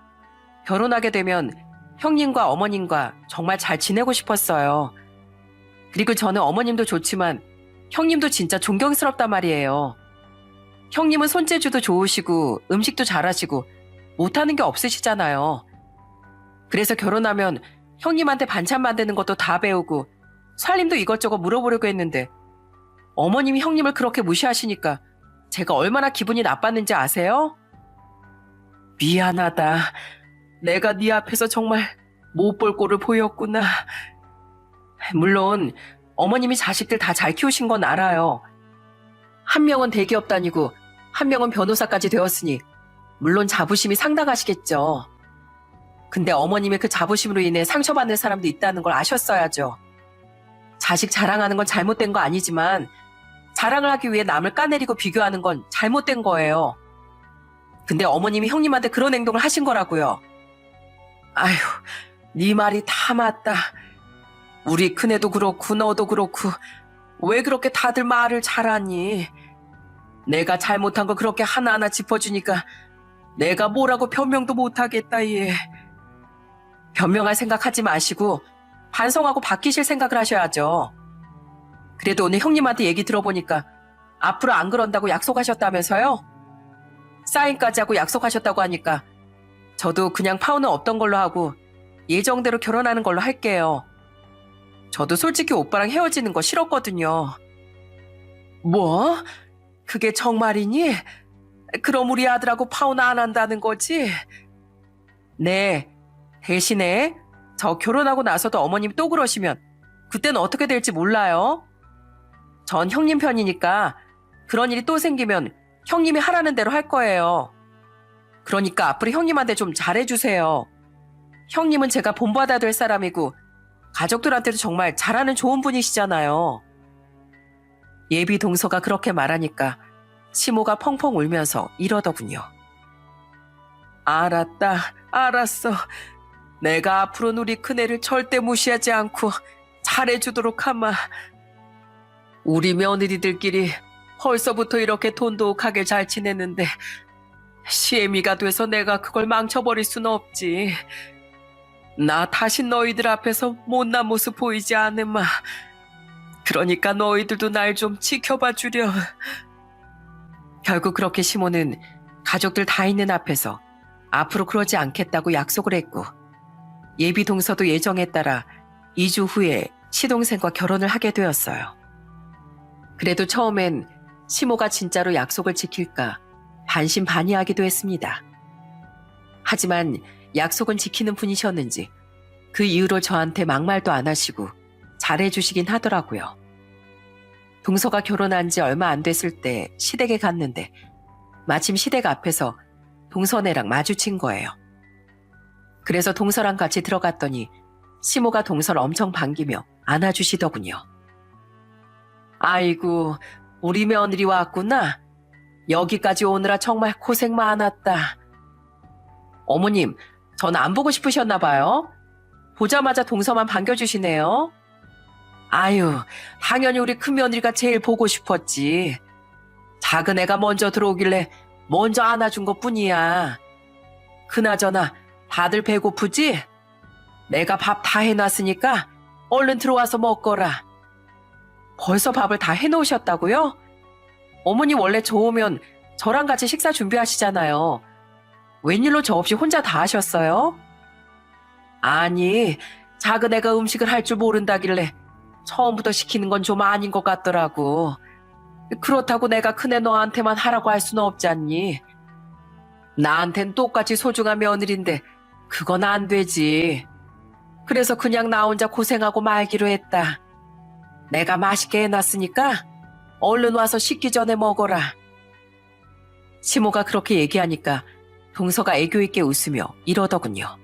결혼하게 되면 형님과 어머님과 정말 잘 지내고 싶었어요. 그리고 저는 어머님도 좋지만 형님도 진짜 존경스럽단 말이에요. 형님은 손재주도 좋으시고 음식도 잘하시고 못하는 게 없으시잖아요. 그래서 결혼하면 형님한테 반찬 만드는 것도 다 배우고 살림도 이것저것 물어보려고 했는데 어머님이 형님을 그렇게 무시하시니까 제가 얼마나 기분이 나빴는지 아세요? 미안하다. 내가 네 앞에서 정말 못 볼 꼴을 보였구나. 물론 어머님이 자식들 다 잘 키우신 건 알아요. 한 명은 대기업 다니고 한 명은 변호사까지 되었으니 물론 자부심이 상당하시겠죠. 근데 어머님의 그 자부심으로 인해 상처받는 사람도 있다는 걸 아셨어야죠. 자식 자랑하는 건 잘못된 거 아니지만 자랑을 하기 위해 남을 까내리고 비교하는 건 잘못된 거예요. 근데 어머님이 형님한테 그런 행동을 하신 거라고요. 아휴, 네 말이 다 맞다. 우리 큰애도 그렇고 너도 그렇고 왜 그렇게 다들 말을 잘하니? 내가 잘못한 거 그렇게 하나하나 짚어주니까 내가 뭐라고 변명도 못하겠다 얘. 변명할 생각하지 마시고 반성하고 바뀌실 생각을 하셔야죠. 그래도 오늘 형님한테 얘기 들어보니까 앞으로 안 그런다고 약속하셨다면서요? 사인까지 하고 약속하셨다고 하니까 저도 그냥 파혼은 없던 걸로 하고 예정대로 결혼하는 걸로 할게요. 저도 솔직히 오빠랑 헤어지는 거 싫었거든요. 뭐? 그게 정말이니? 그럼 우리 아들하고 파혼 안 한다는 거지? 네. 대신에 저 결혼하고 나서도 어머님 또 그러시면 그때는 어떻게 될지 몰라요. 전 형님 편이니까 그런 일이 또 생기면 형님이 하라는 대로 할 거예요. 그러니까 앞으로 형님한테 좀 잘해주세요. 형님은 제가 본받아야 될 사람이고 가족들한테도 정말 잘하는 좋은 분이시잖아요. 예비 동서가 그렇게 말하니까 시모가 펑펑 울면서 이러더군요. 알았다, 알았어. 내가 앞으로는 우리 큰애를 절대 무시하지 않고 잘해주도록 하마. 우리 며느리들끼리 벌써부터 이렇게 돈독하게 잘 지냈는데 시애미가 돼서 내가 그걸 망쳐버릴 수는 없지. 나 다시 너희들 앞에서 못난 모습 보이지 않으마. 그러니까 너희들도 날 좀 지켜봐 주렴. 결국 그렇게 시모는 가족들 다 있는 앞에서 앞으로 그러지 않겠다고 약속을 했고 예비 동서도 예정에 따라 2주 후에 시동생과 결혼을 하게 되었어요. 그래도 처음엔 시모가 진짜로 약속을 지킬까 반신반의하기도 했습니다. 하지만 약속은 지키는 분이셨는지 그 이후로 저한테 막말도 안 하시고 잘해주시긴 하더라고요. 동서가 결혼한 지 얼마 안 됐을 때 시댁에 갔는데 마침 시댁 앞에서 동서네랑 마주친 거예요. 그래서 동서랑 같이 들어갔더니 시모가 동서를 엄청 반기며 안아주시더군요. 아이고, 우리 며느리 왔구나. 여기까지 오느라 정말 고생 많았다. 어머님, 전 안 보고 싶으셨나 봐요. 보자마자 동서만 반겨주시네요. 아유, 당연히 우리 큰며느리가 제일 보고 싶었지. 작은 애가 먼저 들어오길래 먼저 안아준 것뿐이야. 그나저나 다들 배고프지? 내가 밥 다 해놨으니까 얼른 들어와서 먹거라. 벌써 밥을 다 해놓으셨다고요? 어머니 원래 저 오면 저랑 같이 식사 준비하시잖아요. 웬일로 저 없이 혼자 다 하셨어요? 아니, 작은 애가 음식을 할 줄 모른다길래 처음부터 시키는 건 좀 아닌 것 같더라고. 그렇다고 내가 큰애 너한테만 하라고 할 수는 없지 않니? 나한텐 똑같이 소중한 며느리인데 그건 안 되지. 그래서 그냥 나 혼자 고생하고 말기로 했다. 내가 맛있게 해놨으니까 얼른 와서 식기 전에 먹어라. 시모가 그렇게 얘기하니까 동서가 애교 있게 웃으며 이러더군요.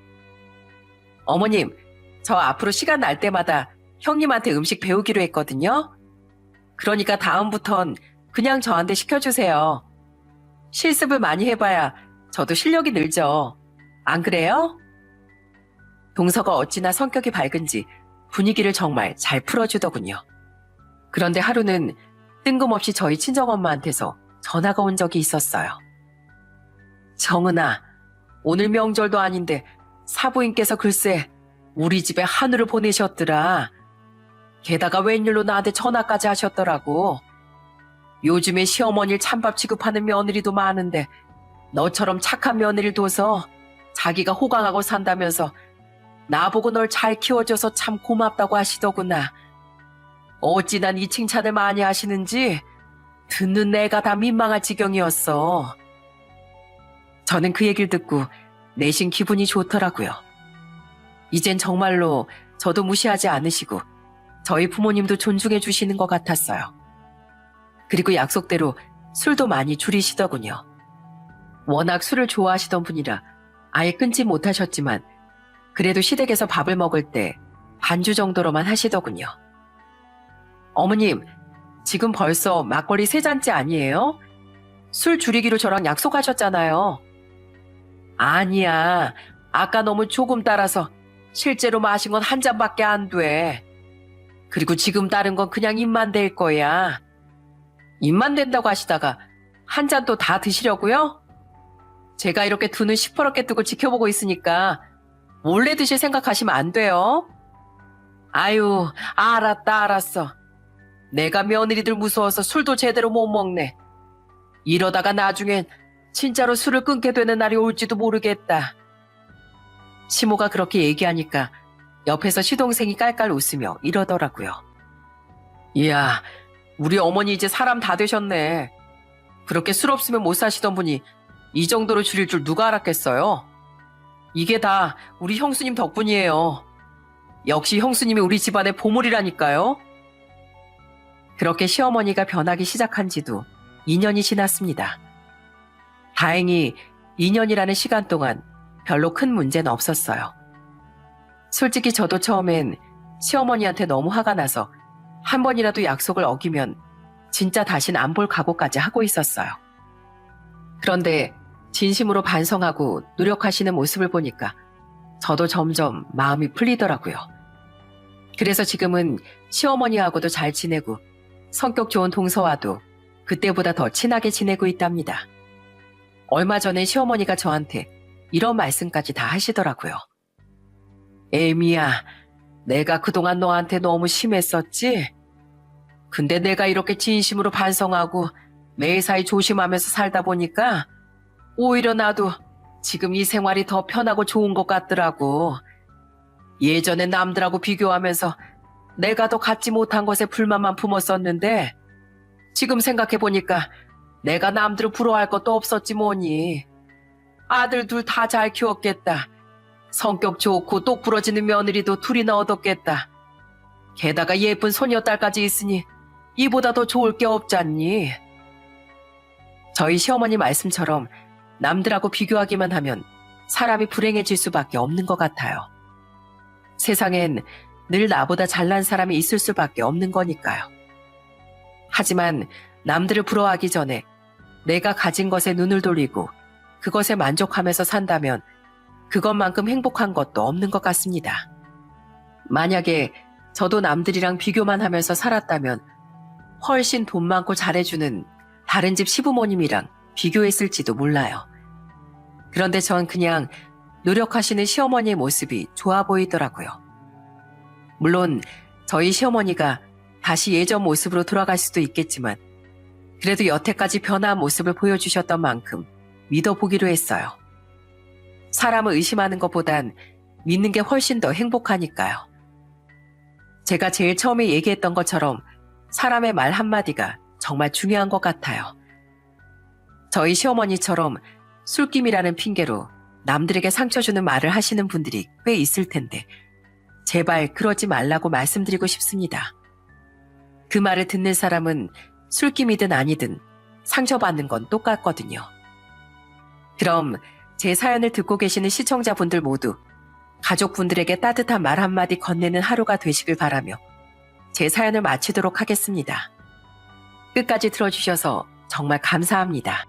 어머님, 저 앞으로 시간 날 때마다 형님한테 음식 배우기로 했거든요. 그러니까 다음부턴 그냥 저한테 시켜주세요. 실습을 많이 해봐야 저도 실력이 늘죠. 안 그래요? 동서가 어찌나 성격이 밝은지 분위기를 정말 잘 풀어주더군요. 그런데 하루는 뜬금없이 저희 친정엄마한테서 전화가 온 적이 있었어요. 정은아, 오늘 명절도 아닌데 사부인께서 글쎄 우리 집에 한우를 보내셨더라. 게다가 웬일로 나한테 전화까지 하셨더라고. 요즘에 시어머니를 찬밥 취급하는 며느리도 많은데 너처럼 착한 며느리를 둬서 자기가 호강하고 산다면서 나보고 널 잘 키워줘서 참 고맙다고 하시더구나. 어찌 난 이 칭찬을 많이 하시는지 듣는 내가 다 민망할 지경이었어. 저는 그 얘기를 듣고 내심 기분이 좋더라고요. 이젠 정말로 저도 무시하지 않으시고 저희 부모님도 존중해 주시는 것 같았어요. 그리고 약속대로 술도 많이 줄이시더군요. 워낙 술을 좋아하시던 분이라 아예 끊지 못하셨지만 그래도 시댁에서 밥을 먹을 때 반주 정도로만 하시더군요. 어머님, 지금 벌써 막걸리 3잔째 아니에요? 술 줄이기로 저랑 약속하셨잖아요. 아니야. 아까 너무 조금 따라서 실제로 마신 건 1잔밖에 안 돼. 그리고 지금 따른 건 그냥 입만 댈 거야. 입만 된다고 하시다가 1잔 또 다 드시려고요? 제가 이렇게 두 눈 시퍼렇게 뜨고 지켜보고 있으니까 몰래 드실 생각하시면 안 돼요. 아유, 알았어. 내가 며느리들 무서워서 술도 제대로 못 먹네. 이러다가 나중엔 진짜로 술을 끊게 되는 날이 올지도 모르겠다. 시모가 그렇게 얘기하니까 옆에서 시동생이 깔깔 웃으며 이러더라고요. 이야, 우리 어머니 이제 사람 다 되셨네. 그렇게 술 없으면 못 사시던 분이 이 정도로 줄일 줄 누가 알았겠어요? 이게 다 우리 형수님 덕분이에요. 역시 형수님이 우리 집안의 보물이라니까요. 그렇게 시어머니가 변하기 시작한 지도 2년이 지났습니다. 다행히 2년이라는 시간 동안 별로 큰 문제는 없었어요. 솔직히 저도 처음엔 시어머니한테 너무 화가 나서 한 번이라도 약속을 어기면 진짜 다신 안 볼 각오까지 하고 있었어요. 그런데 진심으로 반성하고 노력하시는 모습을 보니까 저도 점점 마음이 풀리더라고요. 그래서 지금은 시어머니하고도 잘 지내고 성격 좋은 동서와도 그때보다 더 친하게 지내고 있답니다. 얼마 전에 시어머니가 저한테 이런 말씀까지 다 하시더라고요. 에미야, 내가 그동안 너한테 너무 심했었지? 근데 내가 이렇게 진심으로 반성하고 매사에 조심하면서 살다 보니까 오히려 나도 지금 이 생활이 더 편하고 좋은 것 같더라고. 예전에 남들하고 비교하면서 내가 더 갖지 못한 것에 불만만 품었었는데 지금 생각해보니까 내가 남들을 부러워할 것도 없었지 뭐니. 아들 둘 다 잘 키웠겠다. 성격 좋고 똑 부러지는 며느리도 둘이나 얻었겠다. 게다가 예쁜 소녀딸까지 있으니 이보다 더 좋을 게 없잖니. 저희 시어머니 말씀처럼 남들하고 비교하기만 하면 사람이 불행해질 수밖에 없는 것 같아요. 세상엔 늘 나보다 잘난 사람이 있을 수밖에 없는 거니까요. 하지만 남들을 부러워하기 전에 내가 가진 것에 눈을 돌리고 그것에 만족하면서 산다면 그것만큼 행복한 것도 없는 것 같습니다. 만약에 저도 남들이랑 비교만 하면서 살았다면 훨씬 돈 많고 잘해주는 다른 집 시부모님이랑 비교했을지도 몰라요. 그런데 전 그냥 노력하시는 시어머니의 모습이 좋아 보이더라고요. 물론 저희 시어머니가 다시 예전 모습으로 돌아갈 수도 있겠지만 그래도 여태까지 변화한 모습을 보여주셨던 만큼 믿어보기로 했어요. 사람을 의심하는 것보단 믿는 게 훨씬 더 행복하니까요. 제가 제일 처음에 얘기했던 것처럼 사람의 말 한마디가 정말 중요한 것 같아요. 저희 시어머니처럼 술김이라는 핑계로 남들에게 상처 주는 말을 하시는 분들이 꽤 있을 텐데 제발 그러지 말라고 말씀드리고 싶습니다. 그 말을 듣는 사람은 술김이든 아니든 상처받는 건 똑같거든요. 그럼 제 사연을 듣고 계시는 시청자분들 모두 가족분들에게 따뜻한 말 한마디 건네는 하루가 되시길 바라며 제 사연을 마치도록 하겠습니다. 끝까지 들어주셔서 정말 감사합니다.